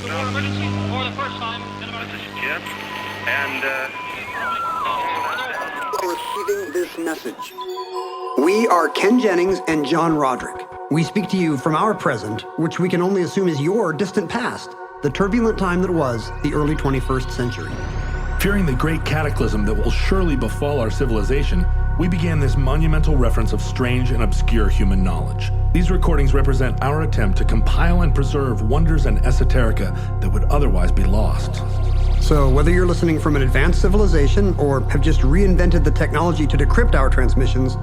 emergency for the first time in about... This is Jim, and Receiving this message. We are Ken Jennings and John Roderick. We speak to you from our present, which we can only assume is your distant past, the turbulent time that was the early 21st century. Fearing the great cataclysm that will surely befall our civilization, we began this monumental reference of strange and obscure human knowledge. These recordings represent our attempt to compile and preserve wonders and esoterica that would otherwise be lost. So whether you're listening from an advanced civilization or have just reinvented the technology to decrypt our transmissions,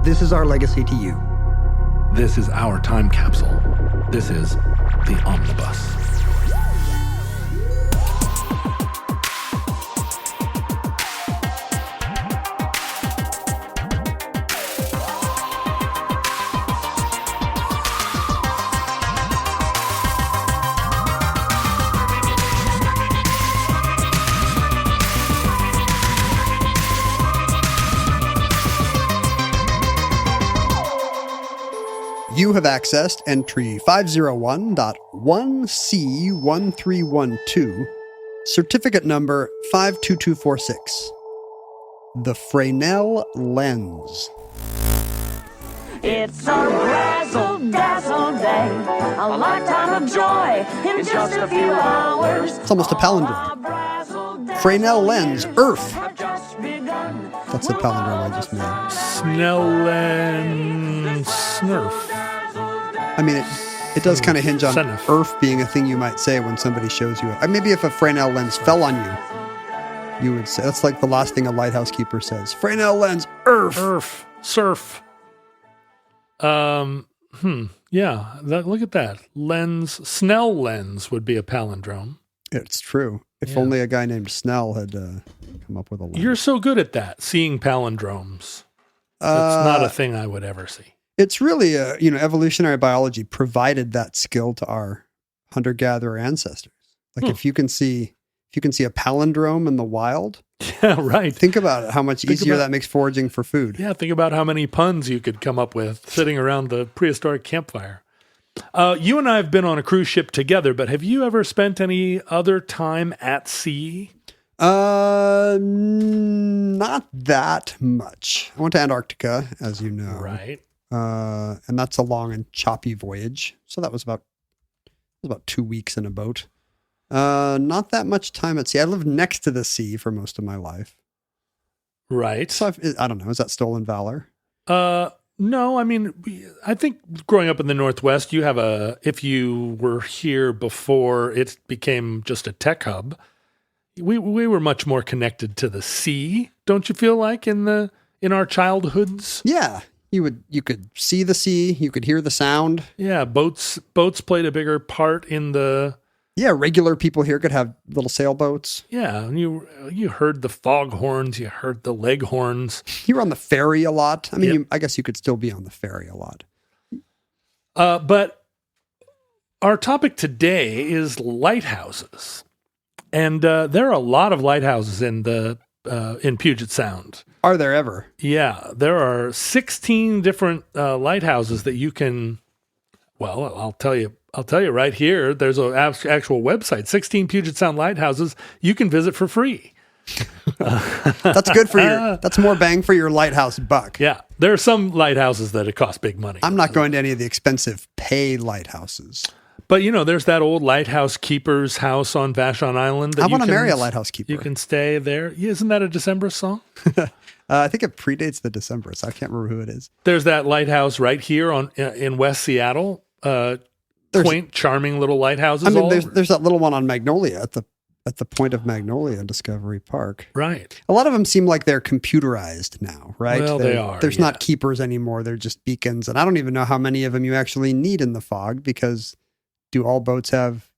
this is our legacy to you. This is our time capsule. This is the Omnibus. You have accessed entry 501.1C1312, certificate number 52246. The Fresnel lens. It's a razzle-dazzle day, a lifetime of joy in just a few hours. It's almost a palindrome. Fresnel lens, Earth. That's the palindrome I just made. Snell and Snurf. I mean, it does kind of hinge on Senef. Earth being a thing you might say when somebody shows you it. Maybe if a Fresnel lens fell on you, you would say, that's like the last thing a lighthouse keeper says. Fresnel lens, Earth. Surf. Yeah, look at that. Lens, Snell lens would be a palindrome. It's true. If only a guy named Snell had come up with a lens. You're so good at that, seeing palindromes. It's not a thing I would ever see. It's really, evolutionary biology provided that skill to our hunter-gatherer ancestors. Like if you can see a palindrome in the wild, yeah, right. Think about it, how much easier that makes foraging for food. Yeah, think about how many puns you could come up with sitting around the prehistoric campfire. You and I have been on a cruise ship together, but have you ever spent any other time at sea? Not that much. I went to Antarctica, as you know. Right. And that's a long and choppy voyage. So that was about 2 weeks in a boat. Not that much time at sea. I lived next to the sea for most of my life. Right. So I don't know. Is that stolen valor? No, I mean, I think growing up in the Northwest, if you were here before it became just a tech hub, we were much more connected to the sea. Don't you feel like in our childhoods? Yeah. You could see the sea, you could hear the sound. Yeah, boats played a bigger part in the... Yeah, regular people here could have little sailboats. Yeah, and you heard the foghorns, you heard the leghorns. You were on the ferry a lot. I mean, I guess you could still be on the ferry a lot. But our topic today is lighthouses. And there are a lot of lighthouses in Puget Sound. Are there ever? Yeah, there are 16 different lighthouses that you can. Well, I'll tell you right here. There's an actual website, 16 Puget Sound lighthouses you can visit for free. That's good for that's more bang for your lighthouse buck. Yeah, there are some lighthouses that it costs big money. I'm not going to any of the expensive pay lighthouses. But, there's that old lighthouse keeper's house on Vashon Island. I want to marry a lighthouse keeper. You can stay there. Yeah, isn't that a December song? I think it predates the Decemberists. I can't remember who it is. There's that lighthouse right here in West Seattle. Quaint, charming little lighthouses. I mean, there's that little one on Magnolia at the point of Magnolia in Discovery Park. Right. A lot of them seem like they're computerized now, right? Well, they are. There's not keepers anymore. They're just beacons. And I don't even know how many of them you actually need in the fog, because do all boats have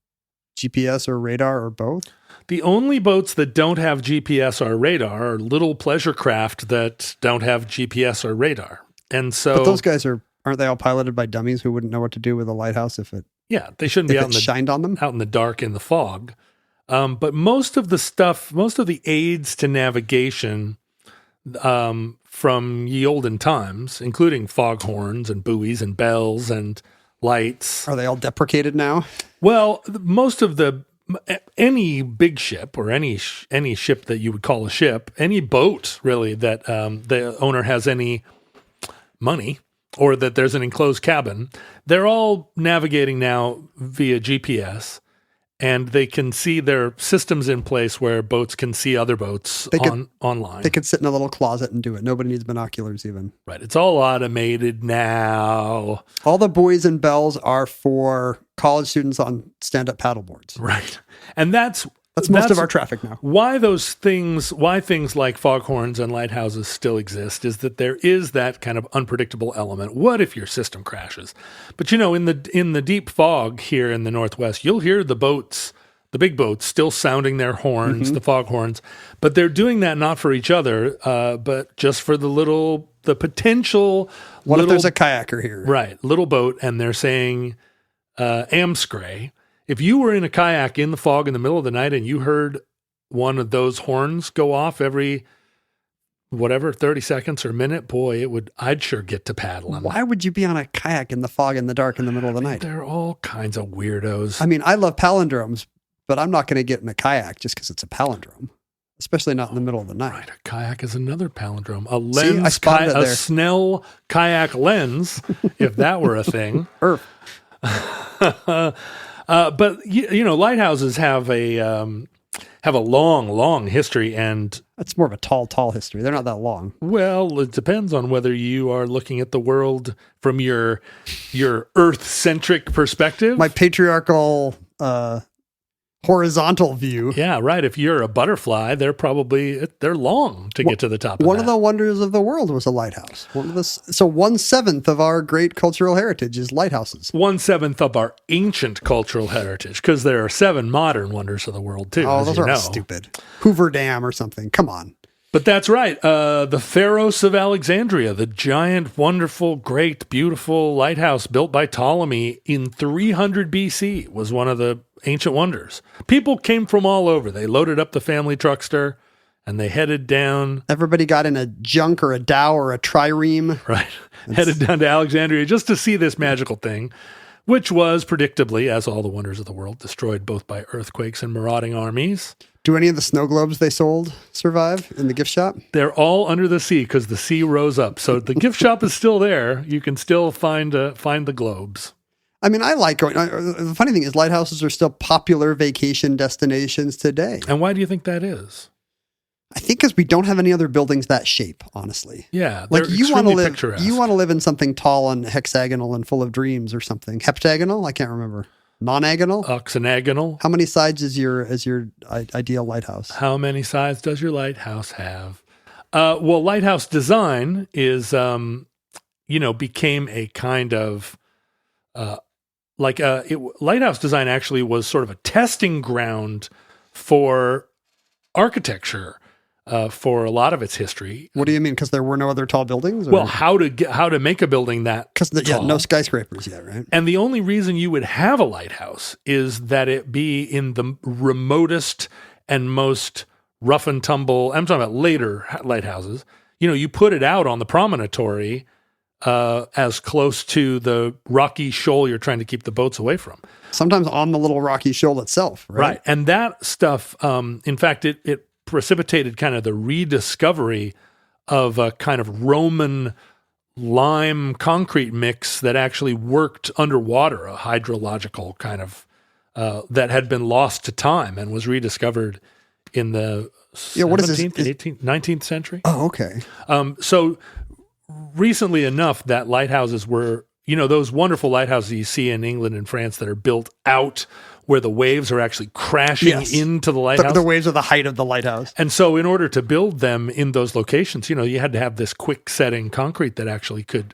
GPS or radar or both? The only boats that don't have GPS or radar are little pleasure craft that don't have GPS or radar. And so, but those guys aren't they all piloted by dummies who wouldn't know what to do with a lighthouse if it they shouldn't be shined on them out in the dark in the fog. But most of the aids to navigation from ye olden times, including foghorns and buoys and bells and lights. Are they all deprecated now? Well, most of any big ship or any ship that you would call a ship, any boat really that the owner has any money or that there's an enclosed cabin, they're all navigating now via GPS. And they can see their systems in place where boats can see other boats online. They could sit in a little closet and do it. Nobody needs binoculars even. Right. It's all automated now. All the buoys and bells are for college students on stand-up paddleboards. Right. And that's most of our traffic now. Why things like foghorns and lighthouses still exist is that there is that kind of unpredictable element. What if your system crashes? But in the deep fog here in the Northwest, you'll hear the big boats still sounding their horns, the foghorns, but they're doing that not for each other, but just for the potential. What if there's a kayaker here? Right. Little boat. And they're saying, Amscray. If you were in a kayak in the fog in the middle of the night and you heard one of those horns go off every 30 seconds or a minute, boy, I'd sure get to paddling. Why would you be on a kayak in the fog in the dark in the middle of the night? There are all kinds of weirdos. I mean, I love palindromes, but I'm not going to get in a kayak just because it's a palindrome, especially not in the middle of the night. Right. A kayak is another palindrome. A lens, See, I spotted it there. A Snell kayak lens, if that were a thing. But lighthouses have a long history, and that's more of a tall history. They're not that long. Well, it depends on whether you are looking at the world from your Earth-centric perspective. My patriarchal horizontal view. Yeah, right. If you're a butterfly, they're long to get to the top of One of the wonders of the world was a lighthouse. So 1/7 of our great cultural heritage is lighthouses. 1/7 of our ancient cultural heritage, because there are 7 modern wonders of the world too. Oh, those are stupid. Hoover Dam or something. Come on. But that's right. The Pharos of Alexandria, the giant, wonderful, great, beautiful lighthouse built by Ptolemy in 300 BC, was one of the ancient wonders. People came from all over. They loaded up the family truckster and they headed down. Everybody got in a junk or a dhow or a trireme. Right. Headed down to Alexandria just to see this magical thing, which was predictably, as all the wonders of the world, destroyed both by earthquakes and marauding armies. Do any of the snow globes they sold survive in the gift shop? They're all under the sea because the sea rose up. So the gift shop is still there. You can still find the globes. I mean, I like going. The funny thing is, lighthouses are still popular vacation destinations today. And why do you think that is? I think because we don't have any other buildings that shape, honestly. Yeah, like you want to live. Picturesque. You want to live in something tall and hexagonal and full of dreams or something. Heptagonal? I can't remember. Nonagonal? Octagonal. How many sides is your ideal lighthouse? How many sides does your lighthouse have? Well, lighthouse design is, became a kind of lighthouse design actually was sort of a testing ground for architecture for a lot of its history. What do you mean? Because there were no other tall buildings? Or? Well, how to make a building that tall. No skyscrapers yet, right? And the only reason you would have a lighthouse is that it be in the remotest and most rough and tumble. I'm talking about later lighthouses. You put it out on the promontory as close to the rocky shoal you're trying to keep the boats away from. Sometimes on the little rocky shoal itself, right? Right. And that stuff, in fact, it precipitated kind of the rediscovery of a kind of Roman lime concrete mix that actually worked underwater, a hydrological kind of, that had been lost to time and was rediscovered in the 17th, 18th, 19th century. Oh, okay. So recently enough that lighthouses were, those wonderful lighthouses you see in England and France that are built out where the waves are actually crashing into the lighthouse. The waves are the height of the lighthouse. And so in order to build them in those locations, you had to have this quick setting concrete that actually could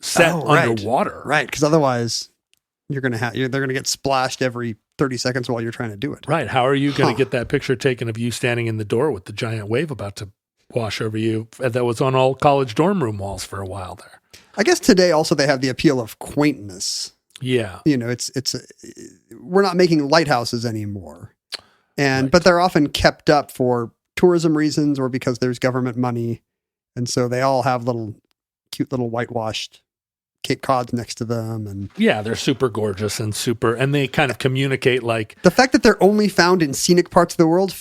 set underwater. Right, because otherwise they're going to get splashed every 30 seconds while you're trying to do it. Right. How are you going to get that picture taken of you standing in the door with the giant wave about to wash over you? That was on all college dorm room walls for a while there. I guess today also they have the appeal of quaintness. Yeah. We're not making lighthouses anymore. But they're often kept up for tourism reasons or because there's government money. And so they all have cute little whitewashed Cape Cod's next to them. And Yeah, they're super gorgeous and they kind of communicate like... the fact that they're only found in scenic parts of the world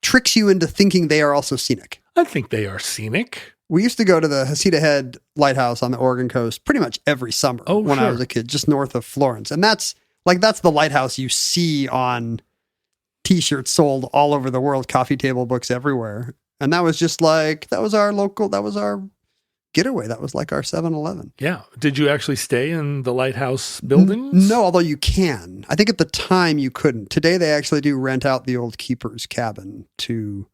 tricks you into thinking they are also scenic. I think they are scenic. We used to go to the Hasita Head Lighthouse on the Oregon coast pretty much every summer when I was a kid, just north of Florence. And that's the lighthouse you see on T-shirts sold all over the world, coffee table books everywhere. And that was just like, that was our getaway. That was like our 7-Eleven. Yeah. Did you actually stay in the lighthouse buildings? No, although you can. I think at the time you couldn't. Today they actually do rent out the old keeper's cabin to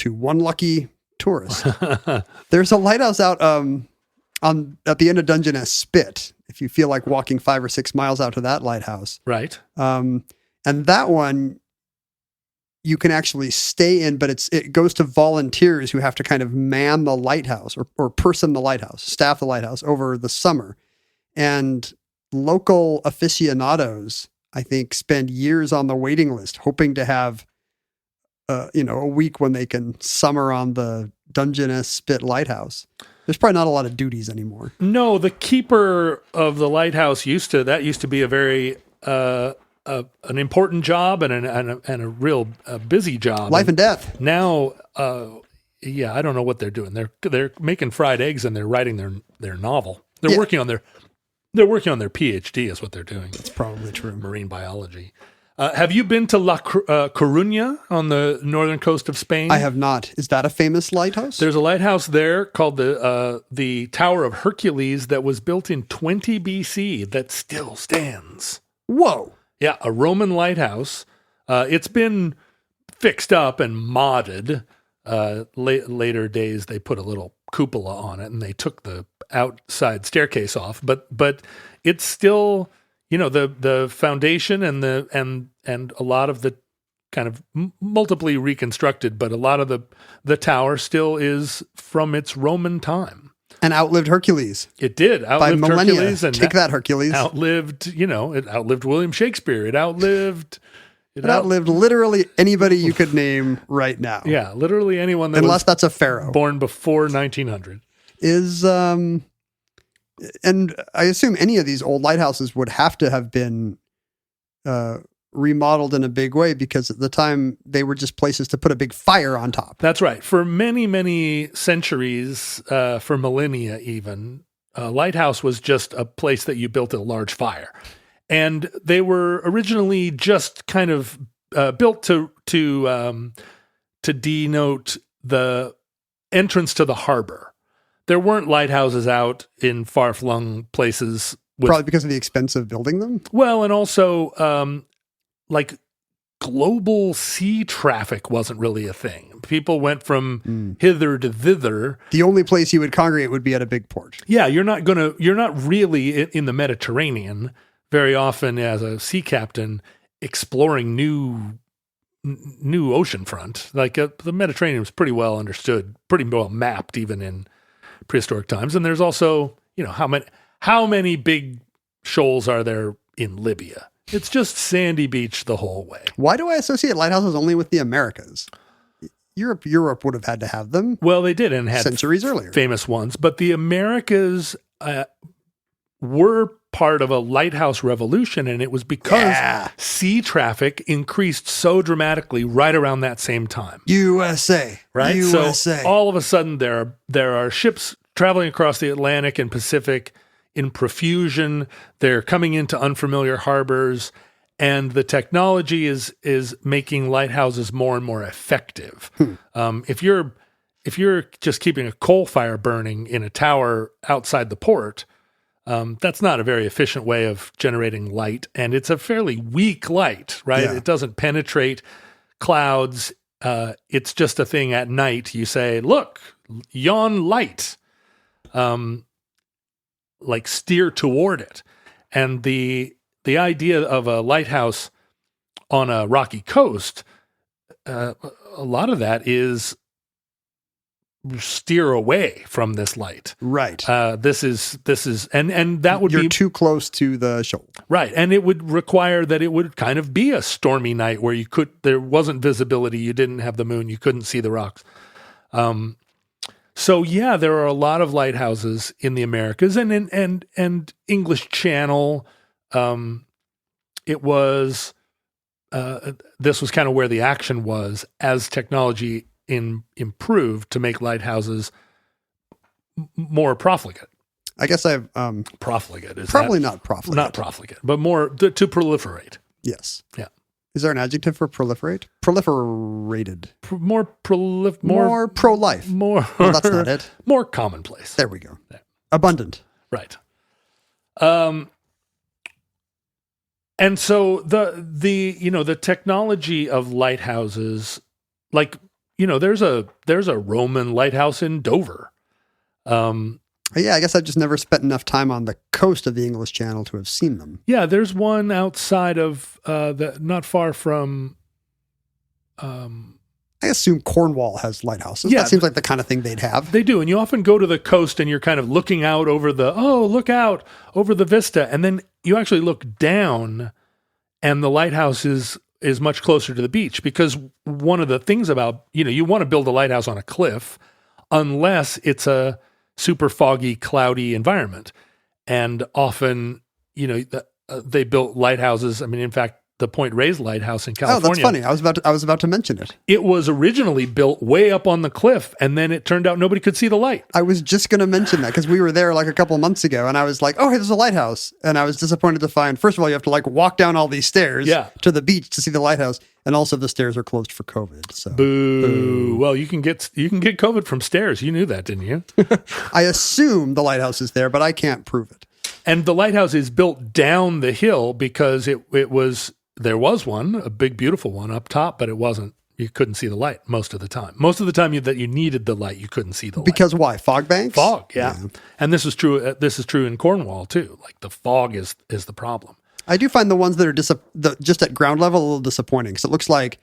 one lucky tourist. There's a lighthouse out at the end of Dungeness Spit, if you feel like walking 5 or 6 miles out to that lighthouse. Right. And that one you can actually stay in, but it goes to volunteers who have to kind of man the lighthouse or person the lighthouse, staff the lighthouse over the summer. And local aficionados, I think, spend years on the waiting list hoping to have a week when they can summer on the Dungeness Spit Lighthouse. There's probably not a lot of duties anymore. No, the keeper of the lighthouse used to be a very an important job and a real busy job. Life and death. Now, I don't know what they're doing. They're making fried eggs and they're writing their novel. They're working on their PhD is what they're doing. That's probably true. Marine biology. Have you been to La Coruña on the northern coast of Spain? I have not. Is that a famous lighthouse? There's a lighthouse there called the Tower of Hercules that was built in 20 BC that still stands. Whoa. Yeah, a Roman lighthouse. It's been fixed up and modded. Later days, they put a little cupola on it and they took the outside staircase off. But it's still... the foundation and a lot of the kind of multiply reconstructed, but a lot of the tower still is from its Roman time. And outlived Hercules. It did. By millennia. Hercules. And Take that, Hercules. It outlived William Shakespeare. It outlived literally anybody you could name right now. Yeah, literally anyone unless that's a pharaoh. Born before 1900. And I assume any of these old lighthouses would have to have been remodeled in a big way because at the time they were just places to put a big fire on top. That's right. For many, many centuries, for millennia even, a lighthouse was just a place that you built a large fire. And they were originally just kind of built to denote the entrance to the harbor. There weren't lighthouses out in far-flung places. Probably because of the expense of building them? Well, and also, global sea traffic wasn't really a thing. People went from hither to thither. The only place you would congregate would be at a big port. Yeah, you're not really in the Mediterranean very often as a sea captain exploring new oceanfront. The Mediterranean was pretty well understood, pretty well mapped even in prehistoric times. And there's also, how many big shoals are there in Libya? It's just sandy beach the whole way. Why do I associate lighthouses only with the Americas? Europe would have had to have them. Well, they did and had centuries earlier. Famous ones. But the Americas were part of a lighthouse revolution, and it was because sea traffic increased so dramatically right around that same time. USA. Right? USA. So all of a sudden there are ships traveling across the Atlantic and Pacific in profusion. They're coming into unfamiliar harbors, and the technology is making lighthouses more and more effective. If you're just keeping a coal fire burning in a tower outside the port, that's not a very efficient way of generating light, and it's a fairly weak light, right? Yeah. It doesn't penetrate clouds. It's just a thing at night. You say, look, yon light, steer toward it. And the idea of a lighthouse on a rocky coast, a lot of that is steer away from this light. Right. This is, and that would You're too close to the shoal. Right. And it would require that it would kind of be a stormy night where there wasn't visibility. You didn't have the moon. You couldn't see the rocks. So yeah, there are a lot of lighthouses in the Americas and English Channel. It was this was kind of where the action was as technology improved to make lighthouses more profligate. I guess I've Profligate is probably not profligate. not profligate, but more to proliferate. Yes. Yeah. Is there an adjective for proliferate? Proliferated. More pro-life. More. Well, that's not it. More commonplace. There we go. Abundant. Right. And so the technology of lighthouses, like, there's a Roman lighthouse in Dover. Yeah, I guess I've just never spent enough time on the coast of the English Channel to have seen them. Yeah, there's one outside of not far from. I assume Cornwall has lighthouses. Yeah, that seems like the kind of thing they'd have. They do, and you often go to the coast and you're kind of looking out over look out over the vista, and then you actually look down, and the lighthouse is much closer to the beach, because one of the things about you want to build a lighthouse on a cliff, unless it's a super foggy, cloudy environment. And often, they built lighthouses. I mean, in fact, the Point Reyes Lighthouse in California. Oh, that's funny. I was about to mention it. It was originally built way up on the cliff, and then it turned out nobody could see the light. I was just going to mention that because we were there like a couple of months ago, and I was like, oh, hey, there's a lighthouse. And I was disappointed to find, first of all, you have to walk down all these stairs to the beach to see the lighthouse. And also the stairs are closed for COVID. So Boo. Well, you can get COVID from stairs. You knew that, didn't you? I assume the lighthouse is there, but I can't prove it. And the lighthouse is built down the hill because there was one, a big, beautiful one up top, but it wasn't. You couldn't see the light most of the time. Most of the time that you needed the light, you couldn't see the light. Because why? Fog banks? Fog, yeah. And this is true. This is true in Cornwall too. Like the fog is the problem. I do find the ones that are just at ground level a little disappointing, because it looks like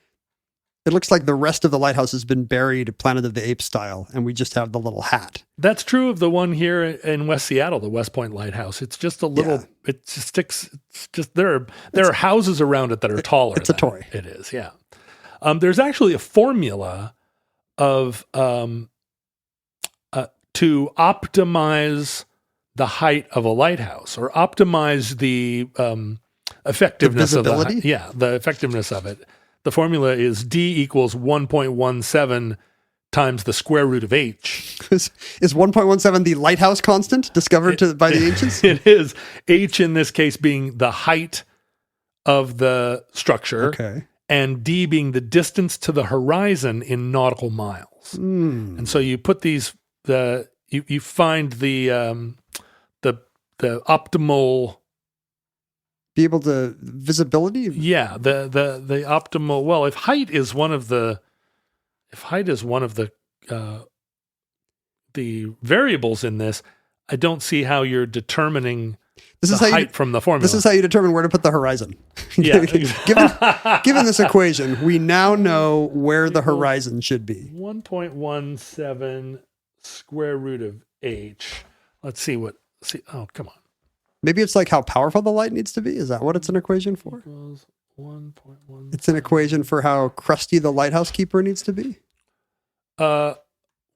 the rest of the lighthouse has been buried Planet of the Apes style, and we just have the little hat. That's true of the one here in West Seattle, the West Point Lighthouse. It's just a little. It just sticks. It's just there are houses around it that are taller. It's a toy. It is, yeah. There's actually a formula of to optimize the height of a lighthouse, or optimize the effectiveness of the effectiveness of it. The formula is D equals 1.17 times the square root of H. Is 1.17 the lighthouse constant discovered by the ancients? It is. H in this case being the height of the structure, okay, and D being the distance to the horizon in nautical miles. And so you put these you find the optimal, be able to visibility. Yeah, the optimal. Well, if height is one of the variables in this, I don't see how you're determining height from the formula. This is how you determine where to put the horizon. Yeah. given this equation, we now know where the horizon should be. 1.17 square root of H. Let's see what. Oh, come on. Maybe it's like how powerful the light needs to be. Is that what it's an equation for? 1.1. It's an equation for how crusty the lighthouse keeper needs to be. Well,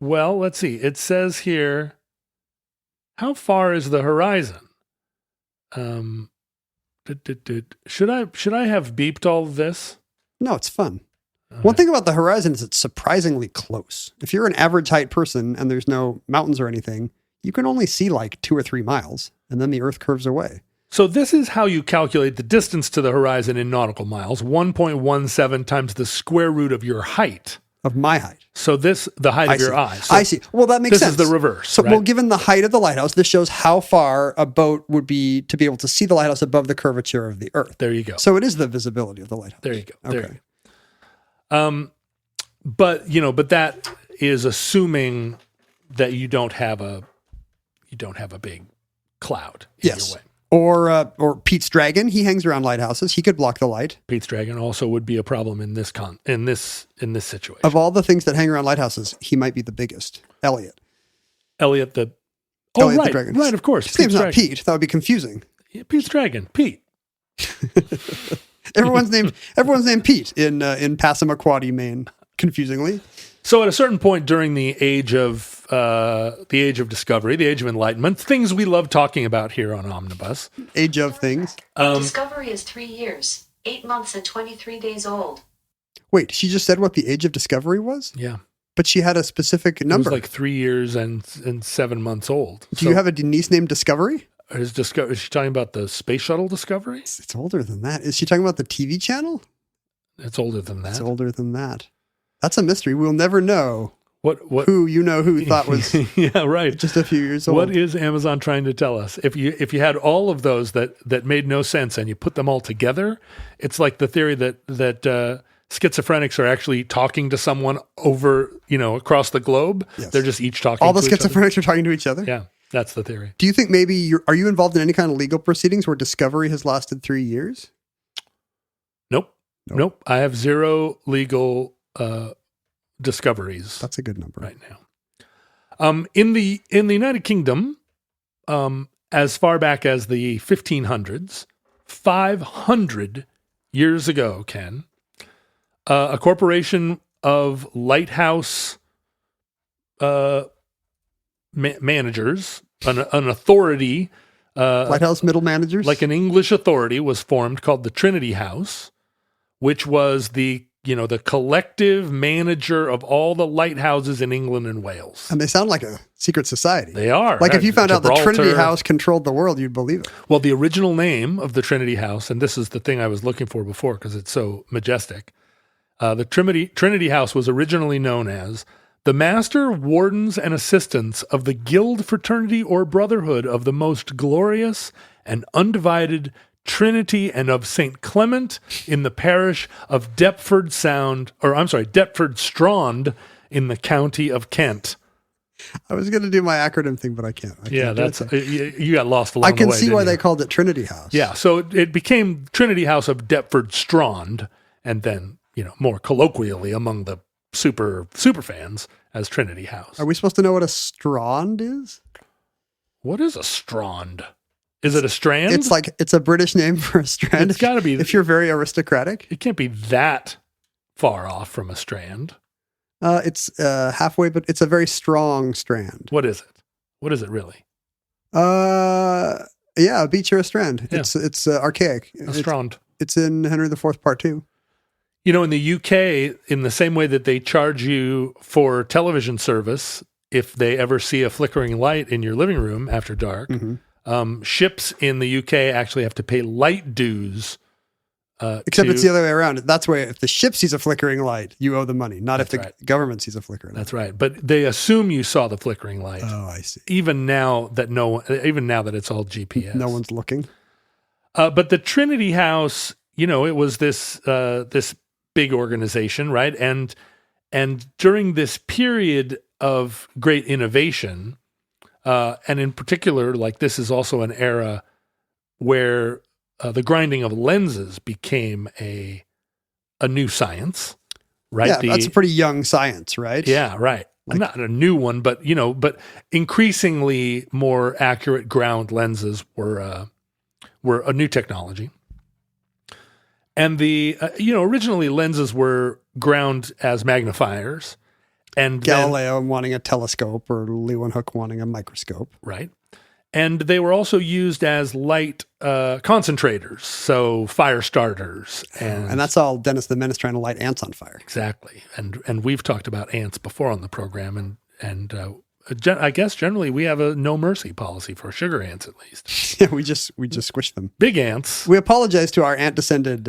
let's see. It says here, how far is the horizon? Should I have beeped all of this? No, it's fun. One thing about the horizon is it's surprisingly close. If you're an average height person and there's no mountains or anything, you can only see like 2 or 3 miles, and then the Earth curves away. So this is how you calculate the distance to the horizon in nautical miles: 1.17 times the square root of your height. Of my height. So the height of your eye. So I see. Well, that makes sense. This is the reverse. So, right? well, given the height of the lighthouse, this shows how far a boat would be to be able to see the lighthouse above the curvature of the Earth. There you go. So it is the visibility of the lighthouse. There you go. Okay. There you go. But that is assuming that you don't have a big cloud in your way. Or Pete's dragon, he hangs around lighthouses. He could block the light. Pete's dragon also would be a problem in this situation. Of all the things that hang around lighthouses, he might be the biggest. Elliot the dragon. Right, of course. His name's not Pete. That would be confusing. Yeah, Pete's dragon, Pete. Everyone's named Pete in Passamaquoddy, Maine, confusingly. So at a certain point during the age of the age of discovery, the age of enlightenment, things we love talking about here on Omnibus. Age of things. Discovery is 3 years, 8 months, and 23 days old. Wait, she just said what the age of discovery was? Yeah. But she had a specific It number. was like 3 years and 7 months old. Do you have a niece named Discovery? Is she talking about the space shuttle Discovery? It's older than that. Is she talking about the TV channel? It's older than that. It's older than that. That's a mystery. We'll never know What who thought was yeah, right. just a few years old. What is Amazon trying to tell us? If you had all of those that made no sense and you put them all together, it's like the theory that schizophrenics are actually talking to someone over, across the globe. Yes. They're just each talking All the to each other. schizophrenics are talking to each other? Yeah, that's the theory. Do you think maybe are you involved in any kind of legal proceedings where discovery has lasted 3 years? Nope. I have zero legal discoveries. That's a good number. Right now. In the United Kingdom, as far back as the 1500s, 500 years ago, Ken, a corporation of lighthouse managers, an authority, Lighthouse middle managers? like an English authority, was formed called the Trinity House, which was the collective manager of all the lighthouses in England and Wales. And they sound like a secret society. They are. Like if you found out the Trinity Gibraltar. House controlled the world, you'd believe it. Well, the original name of the Trinity House, and this is the thing I was looking for before because it's so majestic. The Trinity House was originally known as the Master, Wardens, and Assistants of the Guild, Fraternity, or Brotherhood of the Most Glorious and Undivided Trinity and of St. Clement in the parish of Deptford Strand in the county of Kent. I was going to do my acronym thing, but I can't. You got lost along the way. I can see why didn't they you? called it Trinity House. Yeah, so it became Trinity House of Deptford Strand, and then, more colloquially among the super fans as Trinity House. Are we supposed to know what a strand is? What is a strand? Is it a strand? It's a British name for a strand. It's gotta be. If you're very aristocratic. It can't be that far off from a strand. It's halfway, but it's a very strong strand. What is it? What is it really? Yeah, a beach or a strand. Yeah. It's archaic. A strand. It's in Henry IV Part 2. In the UK, in the same way that they charge you for television service, if they ever see a flickering light in your living room after dark, ships in the UK actually have to pay light dues. Except it's the other way around. That's where if the ship sees a flickering light, you owe the money, not if the government sees a flickering light. That's right. But they assume you saw the flickering light. Oh, I see. Even now that it's all GPS. No one's looking. But the Trinity House, it was this big organization, right? And during this period of great innovation, and in particular, like this is also an era where the grinding of lenses became a new science, right? Yeah, that's a pretty young science, right? Yeah, right. Not a new one, but but increasingly more accurate ground lenses were a new technology. And originally lenses were ground as magnifiers. And Galileo wanting a telescope or Leeuwenhoek wanting a microscope. Right. And they were also used as light concentrators, so fire starters. And that's all Dennis the Menace trying to light ants on fire. Exactly. And we've talked about ants before on the program. And I guess generally we have a no mercy policy for sugar ants, at least. Yeah, we just squish them. Big ants. We apologize to our ant-descended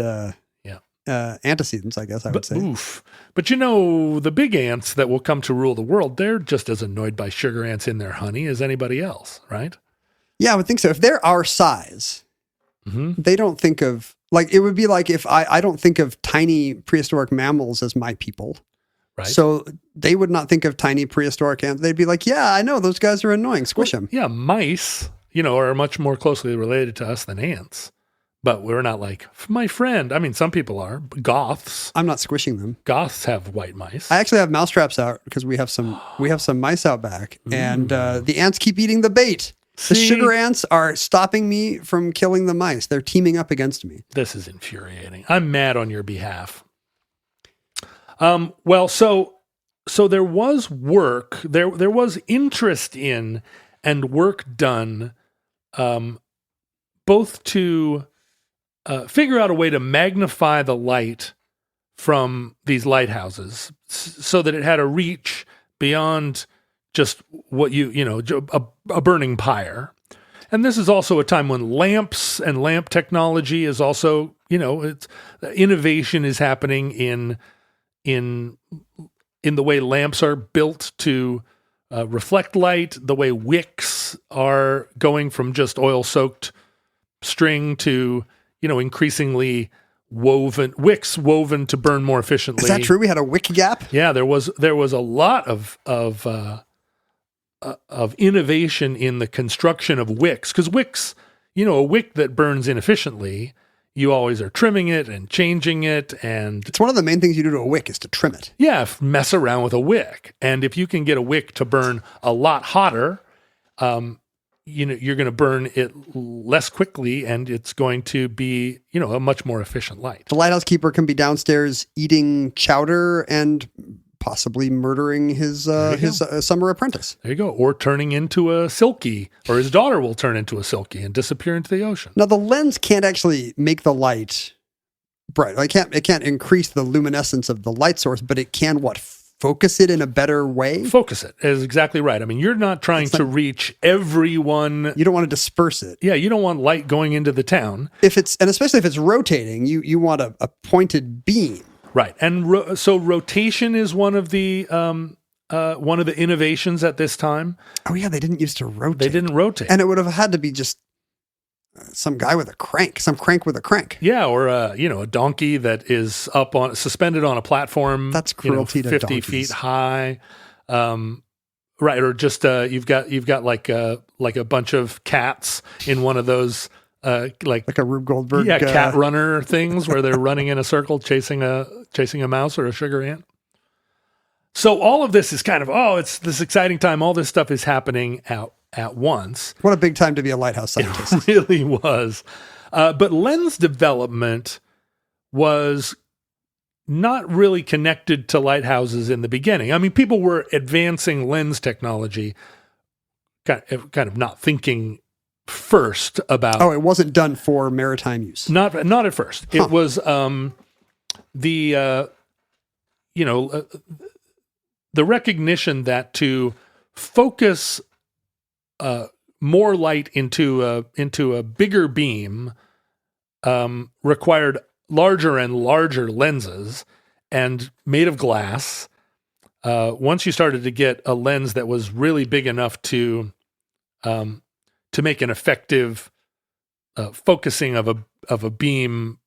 antecedents, I guess I would say. Oof. But the big ants that will come to rule the world, they're just as annoyed by sugar ants in their honey as anybody else, right? Yeah, I would think so. If they're our size, they don't think of, it would be like if I don't think of tiny prehistoric mammals as my people. Right. So they would not think of tiny prehistoric ants. They'd be like, yeah, I know, those guys are annoying. Squish them. Yeah, mice, are much more closely related to us than ants. But we're not like, my friend. I mean, some people are. Goths. I'm not squishing them. Goths have white mice. I actually have mousetraps out because we have some mice out back. And the ants keep eating the bait. The sugar ants are stopping me from killing the mice. They're teaming up against me. This is infuriating. I'm mad on your behalf. So so there was work, there was interest in and work done, both to figure out a way to magnify the light from these lighthouses so that it had a reach beyond just what a burning pyre. And this is also a time when lamps and lamp technology is also, it's innovation is happening in the way lamps are built to reflect light, the way wicks are going from just oil-soaked string to, increasingly wicks woven to burn more efficiently. Is that true? We had a wick gap? Yeah, there was a lot of innovation in the construction of wicks, because wicks, a wick that burns inefficiently, you always are trimming it and changing it, and it's one of the main things you do to a wick is to trim it. Yeah, mess around with a wick, and if you can get a wick to burn a lot hotter, you're going to burn it less quickly, and it's going to be a much more efficient light. The lighthouse keeper can be downstairs eating chowder and possibly murdering his summer apprentice. There you go. Or turning into a silky, or his daughter will turn into a silky and disappear into the ocean. Now, the lens can't actually make the light bright. It can't increase the luminescence of the light source, but it can focus it in a better way? Focus it is exactly right. I mean, you're not trying to reach everyone. You don't want to disperse it. Yeah, you don't want light going into the town. And especially if it's rotating, you want a pointed beam. Right, and so rotation is one of the innovations at this time. Oh yeah, they didn't used to rotate. They didn't rotate, and it would have had to be just some guy with a crank, some crank with a crank. Yeah, or a donkey that is suspended on a platform. That's cruelty to 50 donkeys. feet high. Right, or just you've got like a bunch of cats in one of those. Like a Rube Goldberg, cat runner things where they're running in a circle chasing a mouse or a sugar ant. So all of this is kind of it's this exciting time. All this stuff is happening at once. What a big time to be a lighthouse scientist! It really was. But lens development was not really connected to lighthouses in the beginning. I mean, people were advancing lens technology, kind of not thinking first about. Oh, it wasn't done for maritime use. Not at first. It was the recognition that to focus more light into a bigger beam required larger and larger lenses and made of glass. Once you started to get a lens that was really big enough to make an effective focusing of a beam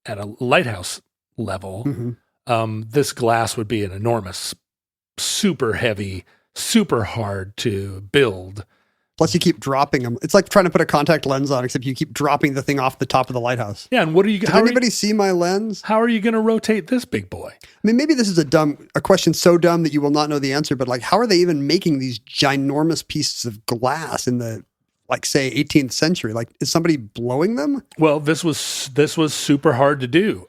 at a lighthouse level, this glass would be an enormous, super heavy, super hard to build. Plus, you keep dropping them. It's like trying to put a contact lens on, except you keep dropping the thing off the top of the lighthouse. Yeah, and what are you? Did anybody see my lens? How are you going to rotate this big boy? I mean, maybe this is a question so dumb that you will not know the answer. But how are they even making these ginormous pieces of glass in the say 18th century? Is somebody blowing them? Well, this was super hard to do,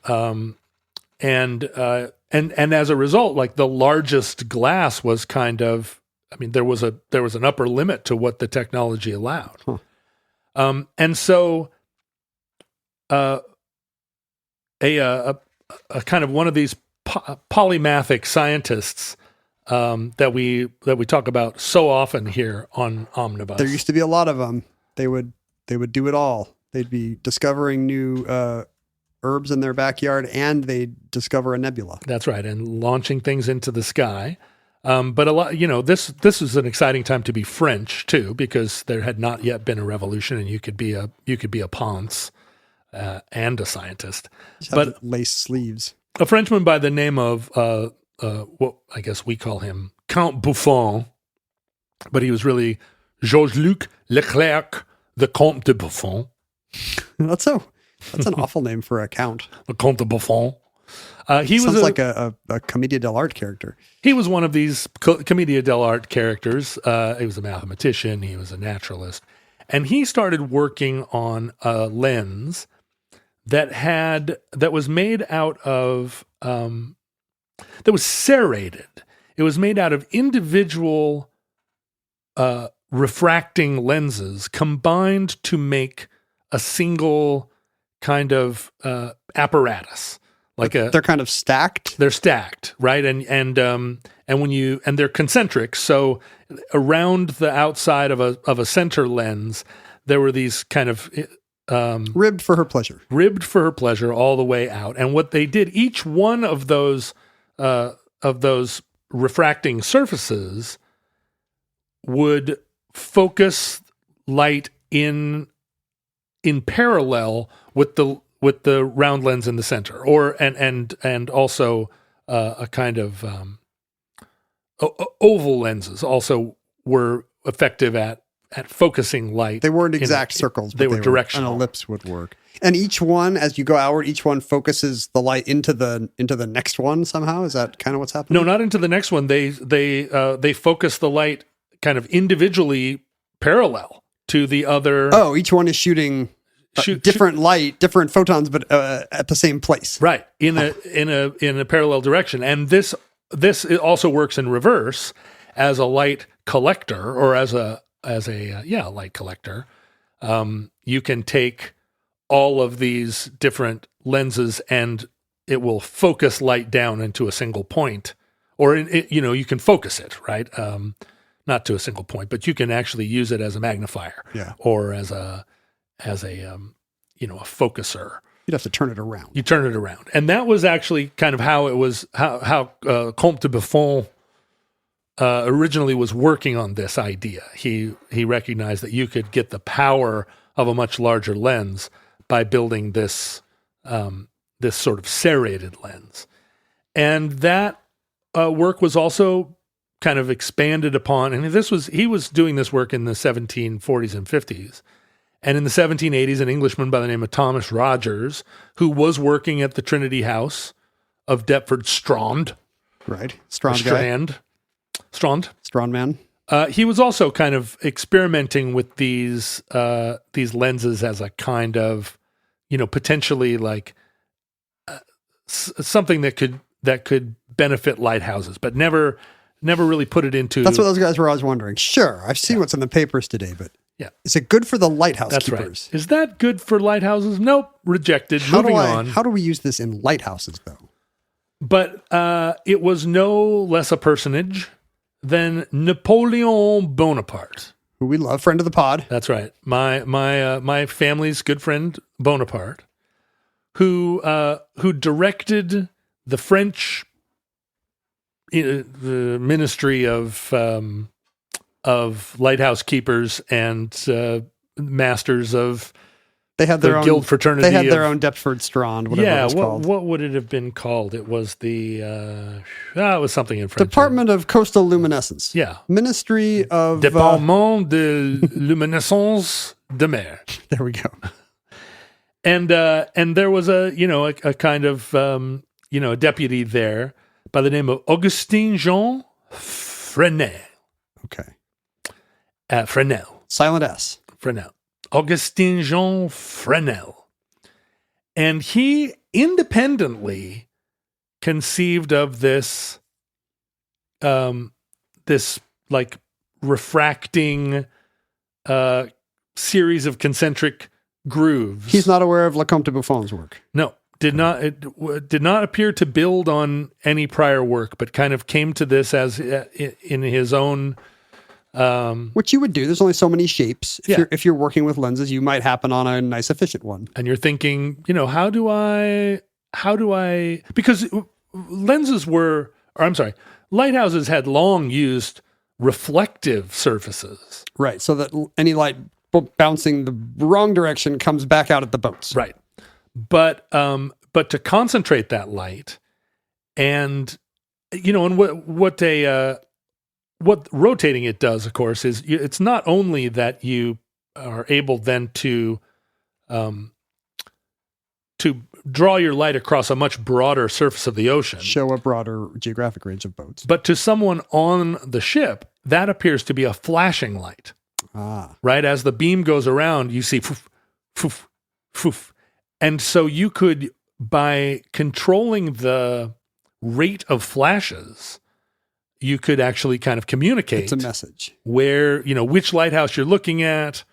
and as a result, the largest glass was kind of. I mean, there was an upper limit to what the technology allowed, and so a kind of one of these polymathic scientists that we talk about so often here on Omnibus. There used to be a lot of them. They would do it all. They'd be discovering new herbs in their backyard, and they'd discover a nebula. That's right, and launching things into the sky. But a lot, this is an exciting time to be French too, because there had not yet been a revolution, and you could be a Ponce and a scientist. But lace sleeves. A Frenchman by the name of what I guess we call him Count Buffon, but he was really Georges-Luc Leclerc, the Comte de Buffon. That's an awful name for a count. The Comte de Buffon. He sounds like a Commedia dell'arte character. He was one of these Commedia dell'arte characters. He was a mathematician. He was a naturalist. And he started working on a lens that was made out of, that was serrated. It was made out of individual refracting lenses combined to make a single kind of apparatus. They're kind of stacked. They're stacked, right? And they're concentric. So around the outside of a center lens, there were these kind of Ribbed for her pleasure all the way out. And what they did, each one of those refracting surfaces would focus light in parallel with the round lens in the center, and also a kind of oval lenses also were effective at focusing light. They weren't exact circles, but they were directional. An ellipse would work. And each one, as you go outward, each one focuses the light into the next one somehow. Is that kind of what's happening? No, not into the next one. They focus the light kind of individually parallel to the other. Oh, each one is shooting different light, different photons, but at the same place. Right, in a parallel direction. And this also works in reverse as a light collector, or as a light collector. You can take all of these different lenses and it will focus light down into a single point, or you can focus it, right? Not to a single point, but you can actually use it as a magnifier, or as a focuser. You'd have to turn it around. You turn it around. And that was actually kind of how it was, how Comte de Buffon originally was working on this idea. He recognized that you could get the power of a much larger lens by building this sort of serrated lens. And that work was also kind of expanded upon, and he was doing this work in the 1740s and 50s. And in the 1780s, an Englishman by the name of Thomas Rogers, who was working at the Trinity House of Deptford Strand. Right. Strand. Man. He was also kind of experimenting with these lenses as a kind of, potentially like something that could benefit lighthouses, but never really put it into. That's what those guys were always wondering. Sure, I've seen what's in the papers today, but is it good for the lighthouse keepers? Right. Is that good for lighthouses? Nope, rejected. Moving on. How do we use this in lighthouses, though? But it was no less a personage than Napoleon Bonaparte, who we love, friend of the pod. That's right. My family's good friend Bonaparte, who directed the French the Ministry of lighthouse keepers and masters of their guild fraternity. They had their own Deptford Strand, whatever it was called. What would it have been called? It was it was something in French. Department of Coastal Luminescence. Yeah. Ministry of... Département de Luminescence de Mer. There we go. And there was a kind of, a deputy there by the name of Augustin Jean Fresnel. Okay. Fresnel. Silent S. Fresnel. Augustin Jean Fresnel. And he independently conceived of this like refracting series of concentric grooves. He's not aware of Lecomte de Buffon's work. No, did not appear to build on any prior work, but kind of came to this as in his own. Which you would do. There's only so many shapes. If you're working with lenses, you might happen on a nice efficient one. And you're thinking, how do I? Because lighthouses had long used reflective surfaces. Right. So that any light bouncing the wrong direction comes back out at the boats. Right. But to concentrate that light and, and what rotating it does, of course, is it's not only that you are able then to draw your light across a much broader surface of the ocean. Show a broader geographic range of boats. But to someone on the ship, that appears to be a flashing light. Ah. Right? As the beam goes around, you see foof, foof, foof. And so you could, by controlling the rate of flashes, you could actually kind of communicate It's a message. where, which lighthouse you're looking at.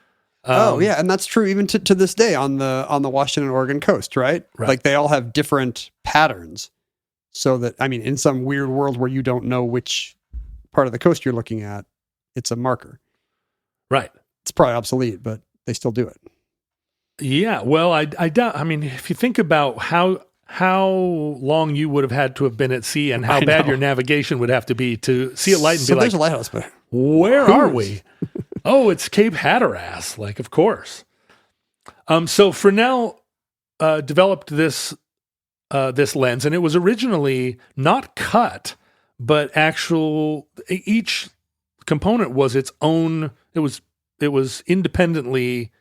Yeah, and that's true even to this day on the Washington Oregon coast, right? Right. Like they all have different patterns. So that in some weird world where you don't know which part of the coast you're looking at, it's a marker. Right. It's probably obsolete, but they still do it. Yeah. Well, I doubt. If you think about how long you would have had to have been at sea and how I bad know. your navigation would have to be to see a light and So be there's like, a lighthouse, but where are we? Oh, it's Cape Hatteras. Like, of course. So Fresnel developed this lens, and it was originally not cut, but each component was its own. It was independently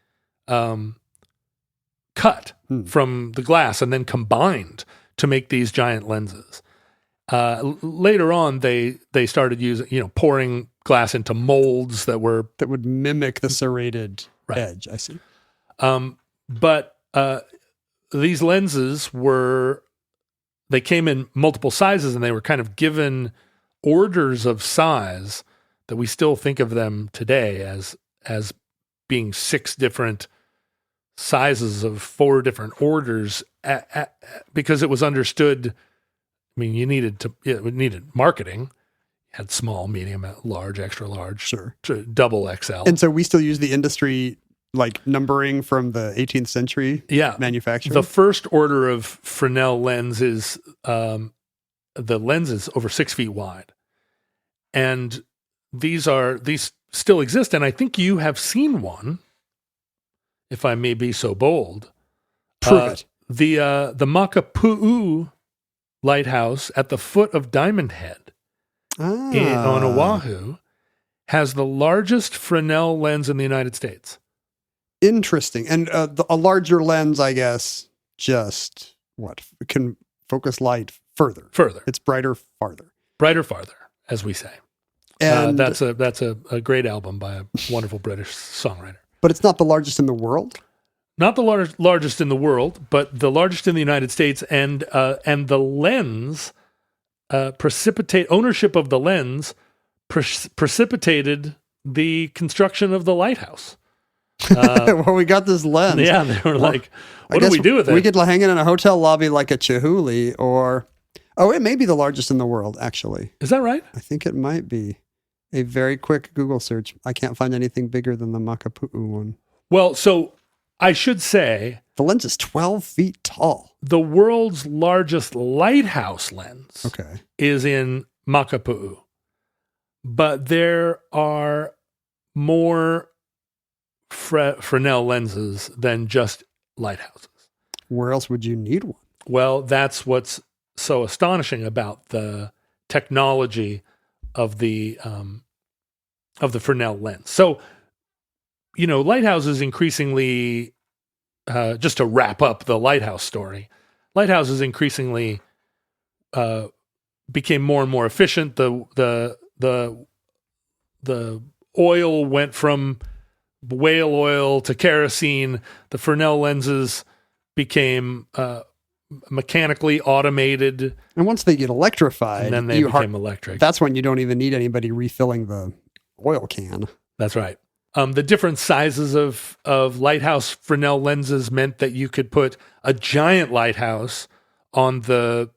cut from the glass and then combined to make these giant lenses. Later on, they started using, pouring glass into molds that would mimic the serrated Right. edge. I see. But these lenses they came in multiple sizes, and they were kind of given orders of size that we still think of them today as being 6 different sizes of 4 different orders because it was understood. You it needed marketing. You had small, medium, large, extra large, Sure. to double XL. And so we still use the industry like numbering from the 18th century manufacturing. The first order of Fresnel lens is the lens is over 6 feet wide, and these still exist. And I think you have seen one, if I may be so bold. Prove it. The Makapu'u lighthouse at the foot of Diamond Head on Oahu has the largest Fresnel lens in the United States. Interesting. And a larger lens, I guess, just can focus light further. It's brighter farther. Brighter farther, as we say. And that's a great album by a wonderful British songwriter. But it's not the largest in the world? Not the largest in the world, but the largest in the United States. And the lens ownership of the lens precipitated the construction of the lighthouse. Well, we got this lens. Yeah, they were like, what do we do with it? We could hang it in a hotel lobby like a Chihuly, or... Oh, it may be the largest in the world, actually. Is that right? I think it might be. A very quick Google search. I can't find anything bigger than the Makapu'u one. Well, so I should say... The lens is 12 feet tall. The world's largest lighthouse lens is in Makapu'u. But there are more Fresnel lenses than just lighthouses. Where else would you need one? Well, that's what's so astonishing about the technology of the Fresnel lens. So, lighthouses increasingly, just to wrap up the lighthouse story, lighthouses increasingly became more and more efficient. The oil went from whale oil to kerosene. The Fresnel lenses became mechanically automated. And once they get electrified, and then they became electric. That's when you don't even need anybody refilling the oil can. That's right. The different sizes of lighthouse Fresnel lenses meant that you could put a giant lighthouse on the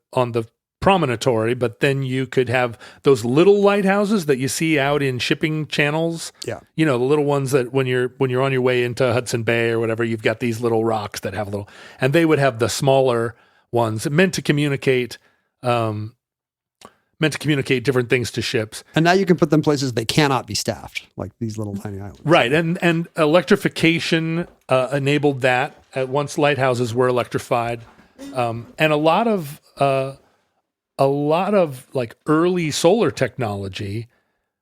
promontory, but then you could have those little lighthouses that you see out in shipping channels. Yeah. The little ones that when you're on your way into Hudson Bay or whatever, you've got these little rocks that have and they would have the smaller ones meant to communicate different things to ships. And now you can put them places they cannot be staffed, like these little tiny islands. Right. And electrification enabled that once lighthouses were electrified. And a lot of like early solar technology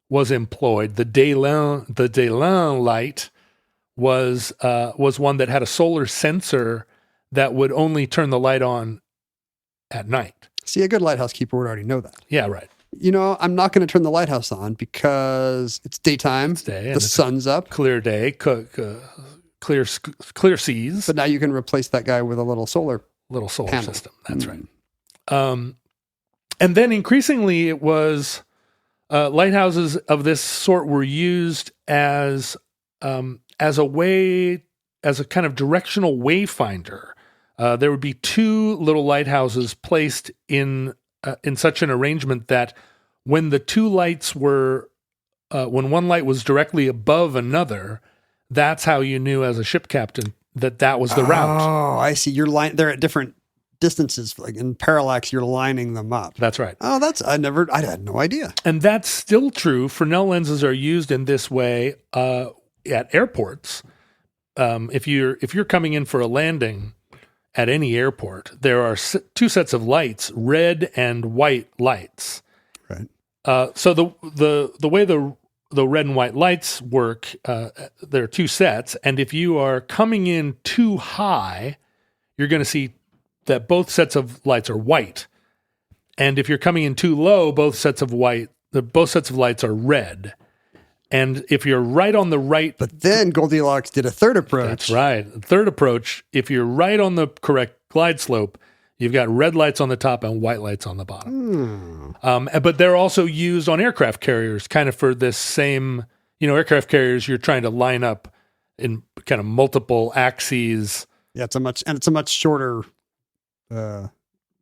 was employed. The Delin light was one that had a solar sensor that would only turn the light on at night. See, a good lighthouse keeper would already know that. Yeah, right. I'm not going to turn the lighthouse on because it's daytime. The sun's up. Clear day, clear seas. But now you can replace that guy with a little solar panel. System. That's right. And then increasingly it was Lighthouses of this sort were used as a kind of directional wayfinder. There would be two little lighthouses placed in such an arrangement that when the two lights were, when one light was directly above another, that's how you knew as a ship captain that was the route. Oh, I see. They're at different distances, like in parallax, you're lining them up. That's right. Oh, I had no idea. And that's still true. Fresnel lenses are used in this way at airports. If you're coming in for a landing at any airport, there are two sets of lights, red and white lights. Right. So the way the red and white lights work, there are two sets, and if you are coming in too high, you're going to see that both sets of lights are white. And if you're coming in too low, both sets of lights are red. And if you're right on the right... But then Goldilocks did a third approach. That's right. The third approach, if you're right on the correct glide slope, you've got red lights on the top and white lights on the bottom. But they're also used on aircraft carriers, kind of for this same... aircraft carriers, you're trying to line up in kind of multiple axes. Yeah, it's a much shorter...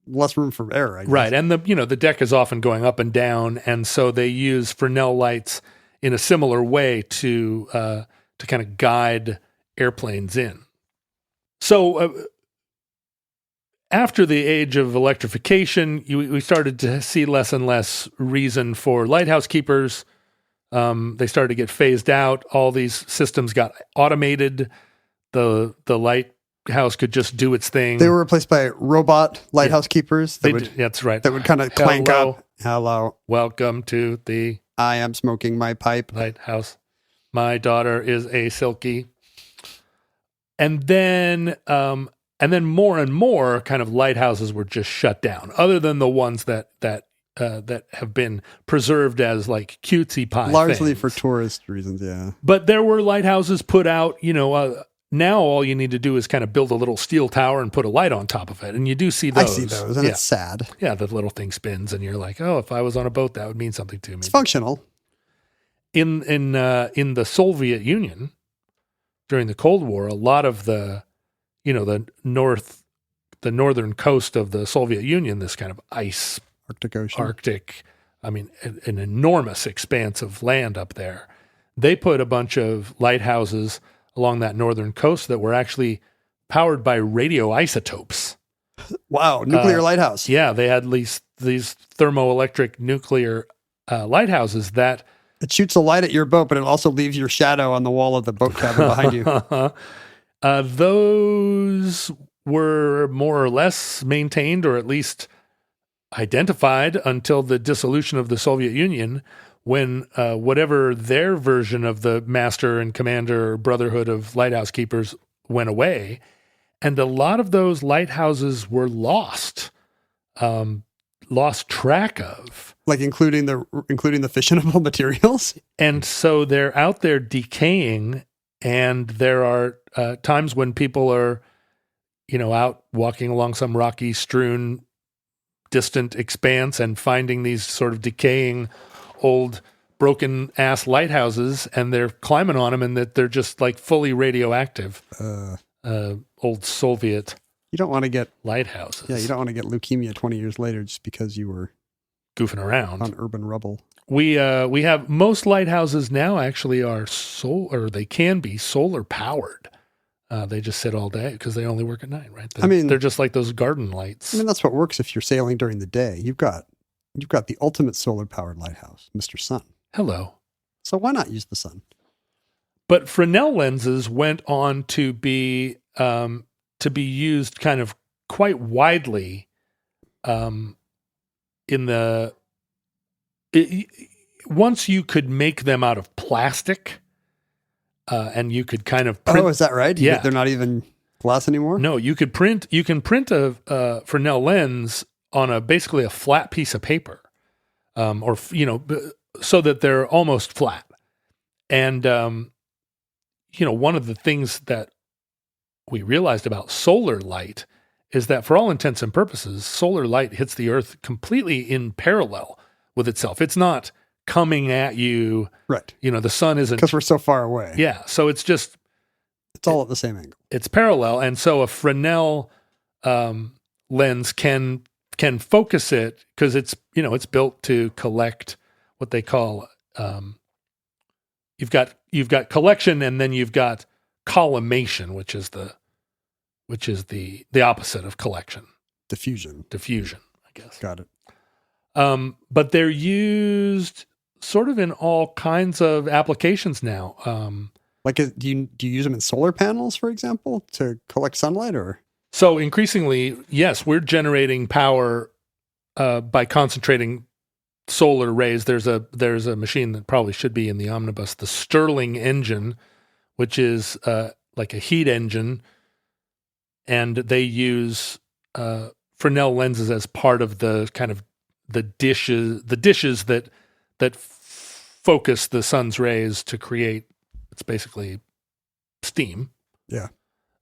less room for error, I guess. Right, and the deck is often going up and down, and so they use Fresnel lights in a similar way to kind of guide airplanes in. So after the age of electrification, we started to see less and less reason for lighthouse keepers. They started to get phased out. All these systems got automated. The lighthouse could just do its thing. They were replaced by robot lighthouse keepers. That's right. That would kind of clank up. Hello. Welcome to the... I am smoking my pipe. Lighthouse. My daughter is a silky. And then more and more kind of lighthouses were just shut down, other than the ones that have been preserved as like cutesy pie largely things. For tourist reasons, yeah. But there were lighthouses put out, now all you need to do is kind of build a little steel tower and put a light on top of it. And you do see those. I see those, and it's sad. Yeah, the little thing spins, and you're like, oh, if I was on a boat, that would mean something to me. It's functional. In the Soviet Union, during the Cold War, a lot of the northern coast of the Soviet Union, this kind of ice, Arctic, an enormous expanse of land up there. They put a bunch of lighthouses along that northern coast that were actually powered by radioisotopes. Wow, nuclear lighthouse. Yeah, they had these thermoelectric nuclear lighthouses that... It shoots a light at your boat, but it also leaves your shadow on the wall of the boat cabin behind you. Those were more or less maintained, or at least identified, until the dissolution of the Soviet Union, when whatever their version of the master and commander Brotherhood of Lighthouse Keepers went away. And a lot of those lighthouses were lost track of. Like including the fissionable materials? And so they're out there decaying, and there are times when people are, out walking along some rocky strewn distant expanse and finding these sort of decaying old broken ass lighthouses, and they're climbing on them, and that they're just like fully radioactive. Old Soviet. You don't want to get lighthouses. Yeah, you don't want to get leukemia 20 years later just because you were goofing around on urban rubble. We have most lighthouses now actually are they can be solar powered. They just sit all day because they only work at night, right? They're just like those garden lights. That's what works if you're sailing during the day. You've got the ultimate solar powered lighthouse, Mr. Sun. Hello. So why not use the sun? But Fresnel lenses went on to be used kind of quite widely once you could make them out of plastic, and you could kind of print. Oh, is that right? Yeah. They're not even glass anymore? No, you can print a Fresnel lens on basically a flat piece of paper, so that they're almost flat. And, one of the things that we realized about solar light is that for all intents and purposes, solar light hits the earth completely in parallel with itself. It's not coming at you. Right. The sun isn't, because we're so far away. Yeah. So it's all at the same angle. It's parallel. And so a Fresnel lens can focus it because it's built to collect what they call, you've got collection, and then you've got collimation, which is the opposite of collection. Diffusion, I guess. Got it. But they're used sort of in all kinds of applications now. Do you use them in solar panels, for example, to collect sunlight, or? So increasingly, yes, we're generating power by concentrating solar rays. There's a machine that probably should be in the omnibus, the Stirling engine, which is like a heat engine, and they use Fresnel lenses as part of the kind of the dishes that focus the sun's rays to create. It's basically steam. Yeah.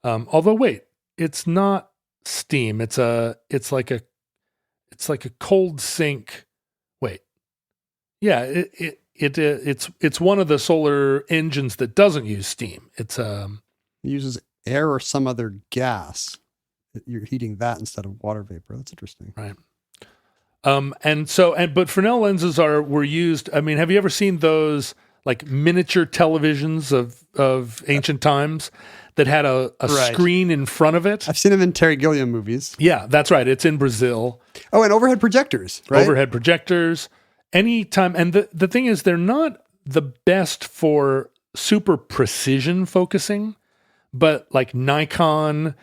Although wait, it's not steam. It's like a cold sink. Wait. Yeah, it's one of the solar engines that doesn't use steam. It uses air or some other gas. You're heating that instead of water vapor. That's interesting. Right. But Fresnel lenses were used. I mean, have you ever seen those like miniature televisions of ancient times that had a right. screen in front of it? I've seen them in Terry Gilliam movies. Yeah, that's right. It's in Brazil. Oh, and overhead projectors, right? Overhead projectors. Anytime. And the thing is, they're not the best for super precision focusing, but like Nikon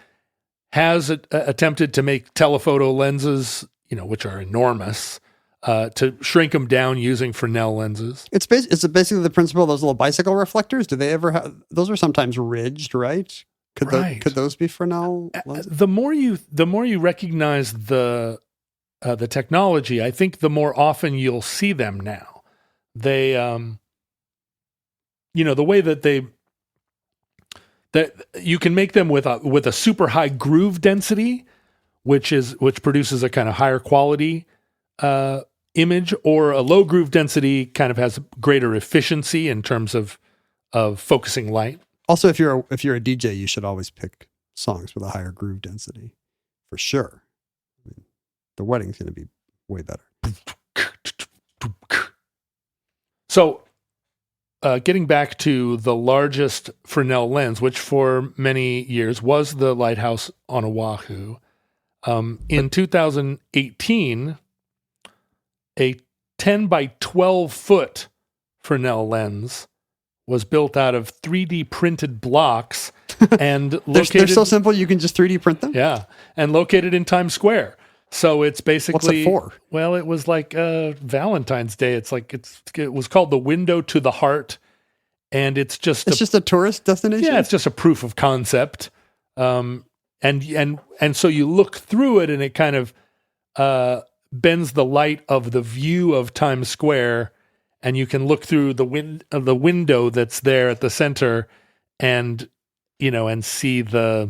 has attempted to make telephoto lenses, which are enormous, to shrink them down using Fresnel lenses. It's basically the principle of those little bicycle reflectors. Do they ever have? Those are sometimes ridged, right? Could those be Fresnel lenses? The more you recognize the technology, I think the more often you'll see them now. They, the way that you can make them with a super high groove density, which produces a kind of higher quality image, or a low groove density kind of has greater efficiency in terms of focusing light. Also, if you're a DJ, you should always pick songs with a higher groove density, for sure. I mean, the wedding's going to be way better. So, getting back to the largest Fresnel lens, which for many years was the lighthouse on Oahu, in 2018, a 10 by 12 foot Fresnel lens was built out of 3D printed blocks and located. They're so simple you can just 3D print them? Yeah, and located in Times Square. So it's basically. What's it for? Well, it was like Valentine's Day. It was called the Window to the Heart, and it's just a tourist destination. Yeah, it's just a proof of concept. And so you look through it, and it kind of bends the light of the view of Times Square, and you can look through the window that's there at the center, and see the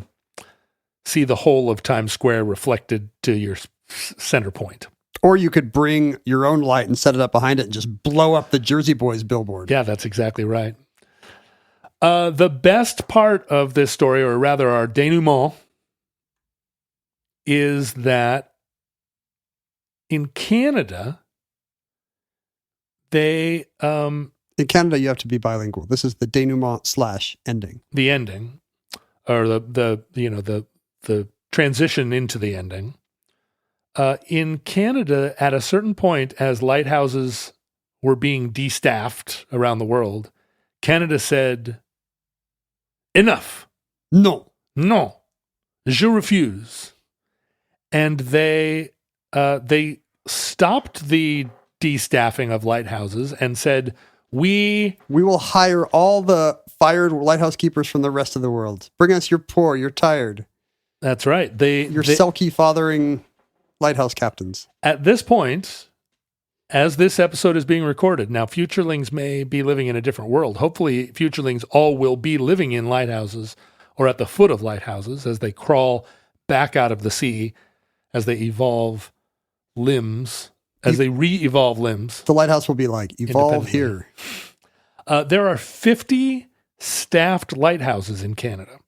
whole of Times Square reflected to your center point. Or you could bring your own light and set it up behind it and just blow up the Jersey Boys billboard. Yeah, that's exactly right. The best part of this story, or rather our denouement, is that in Canada, in Canada, you have to be bilingual. This is the denouement / ending. The ending, or the transition into the ending. In Canada, at a certain point, as lighthouses were being destaffed around the world, Canada said, "Enough. No. Je refuse." And they stopped the destaffing of lighthouses and said, we will hire all the fired lighthouse keepers from the rest of the world. Bring us your poor, you're tired. That's right. You're selkie fathering lighthouse captains. At this point, as this episode is being recorded, now futurelings may be living in a different world. Hopefully, futurelings all will be living in lighthouses or at the foot of lighthouses as they crawl back out of the sea, as they evolve limbs as they re-evolve limbs. The lighthouse will be like, evolve here. There are 50 staffed lighthouses in Canada.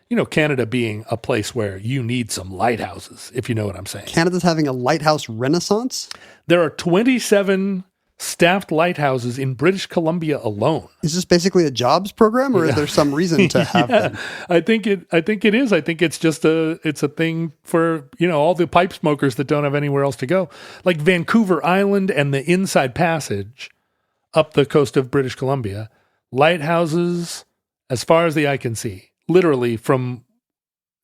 You know, Canada being a place where you need some lighthouses, if you know what I'm saying. Canada's having a lighthouse renaissance? There are 27 staffed lighthouses in British Columbia alone. Is this basically a jobs program, or is there some reason to have them? I think it is. I think it's just a thing for, all the pipe smokers that don't have anywhere else to go. Like Vancouver Island and the Inside Passage up the coast of British Columbia, lighthouses as far as the eye can see. Literally, from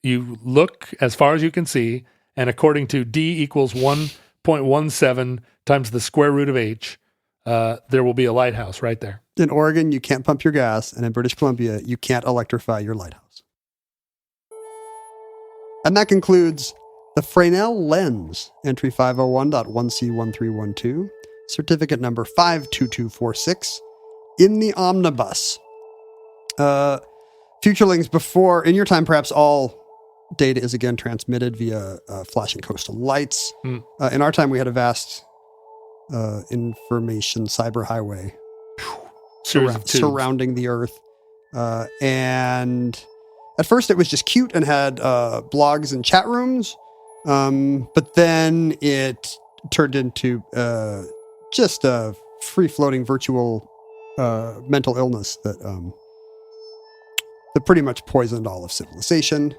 you look as far as you can see, and according to D equals 1.17 times the square root of H, there will be a lighthouse right there. In Oregon, you can't pump your gas, and in British Columbia, you can't electrify your lighthouse. And that concludes the Fresnel lens, entry 501.1C1312, certificate number 52246, in the omnibus. Futurelings before, in your time, perhaps all data is again transmitted via flashing coastal lights. In our time, we had a vast information cyber highway surrounding the Earth. And at first it was just cute and had blogs and chat rooms. But then it turned into just a free-floating virtual mental illness that pretty much poisoned all of civilization.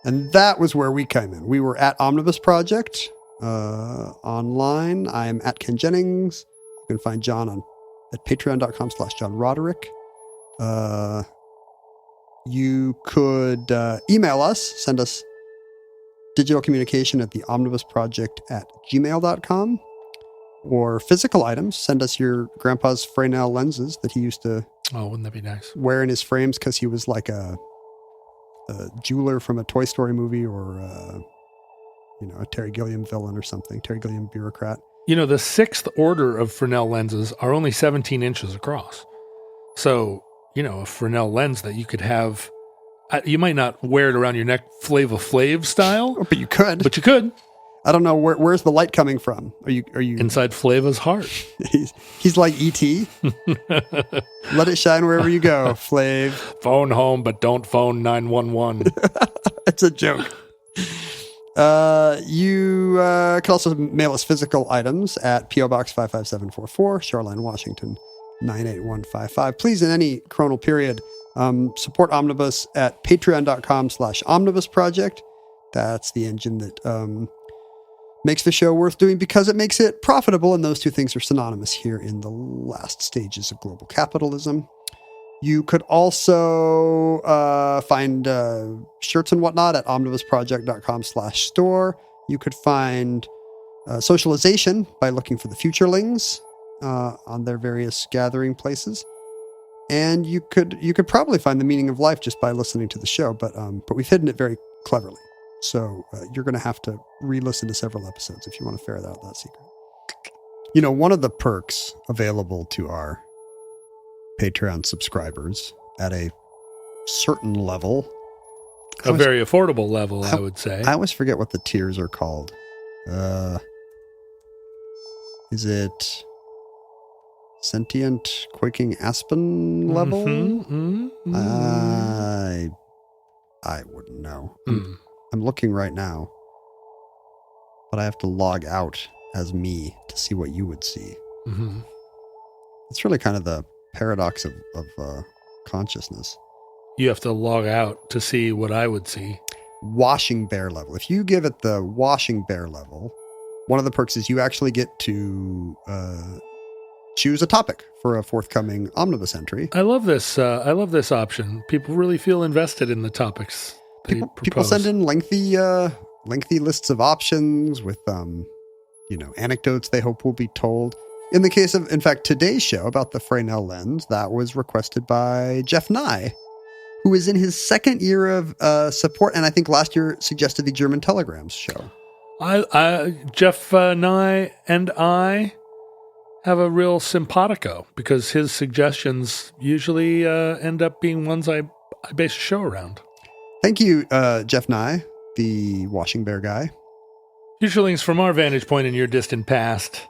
And that was where we came in. We were at Omnibus Project online. I'm at Ken Jennings. You can find John at patreon.com/John Roderick. You could email us, send us digital communication at the omnibusproject@gmail.com, or physical items. Send us your grandpa's Fresnel lenses that he used to wouldn't that be nice? Wear in his frames because he was like a jeweler from a Toy Story movie, or a Terry Gilliam villain or something, Terry Gilliam bureaucrat. The sixth order of Fresnel lenses are only 17 inches across. So, a Fresnel lens that you could have, you might not wear it around your neck Flava Flav style. But you could. But you could. I don't know, where's the light coming from? Are you inside Flava's heart? he's like E.T. Let it shine wherever you go, Flav. Phone home, but don't phone 911. It's a joke. You can also mail us physical items at P.O. Box 55744, Shoreline, Washington 98155. Please, in any chronal period, support Omnibus at patreon.com/Omnibus Project. That's the engine that makes the show worth doing because it makes it profitable, and those two things are synonymous here in the last stages of global capitalism. You could also find shirts and whatnot at omnibusproject.com/store. You could find socialization by looking for the Futurelings on their various gathering places. And you could probably find the meaning of life just by listening to the show, but we've hidden it very cleverly. So you're going to have to re-listen to several episodes if you want to ferret out that secret. One of the perks available to our Patreon subscribers at a certain level, a very affordable level, I would say. I always forget what the tiers are called. Is it Sentient Quaking Aspen level? I wouldn't know. I'm looking right now, but I have to log out as me to see what you would see. Mm-hmm. It's really kind of the paradox of consciousness. You have to log out to see what I would see. Washing bear level. If you give it the washing bear level, one of the perks is you actually get to choose a topic for a forthcoming omnibus entry. I love this. I love this option. People really feel invested in the topics. People send in lengthy lists of options with, anecdotes they hope will be told. In the case of, in fact, today's show about the Fresnel lens, that was requested by Jeff Nye, who is in his second year of support, and I think last year suggested the German Telegrams show. Jeff Nye and I have a real simpatico because his suggestions usually end up being ones I base a show around. Thank you, Jeff Nye, the washing bear guy. Futurelings, from our vantage point in your distant past,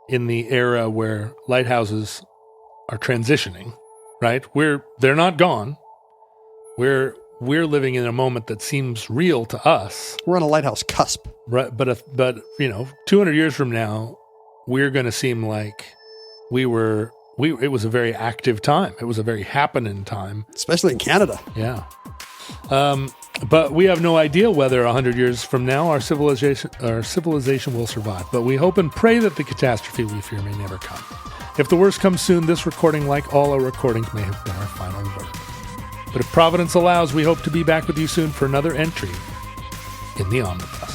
in the era where lighthouses are transitioning, right? They're not gone. We're living in a moment that seems real to us. We're on a lighthouse cusp. Right, but 200 years from now, we're going to seem like it was a very active time. It was a very happening time. Especially in Canada. Yeah. But we have no idea whether 100 years from now our civilization will survive. But we hope and pray that the catastrophe we fear may never come. If the worst comes soon, this recording, like all our recordings, may have been our final word. But if Providence allows, we hope to be back with you soon for another entry in the Omnibus.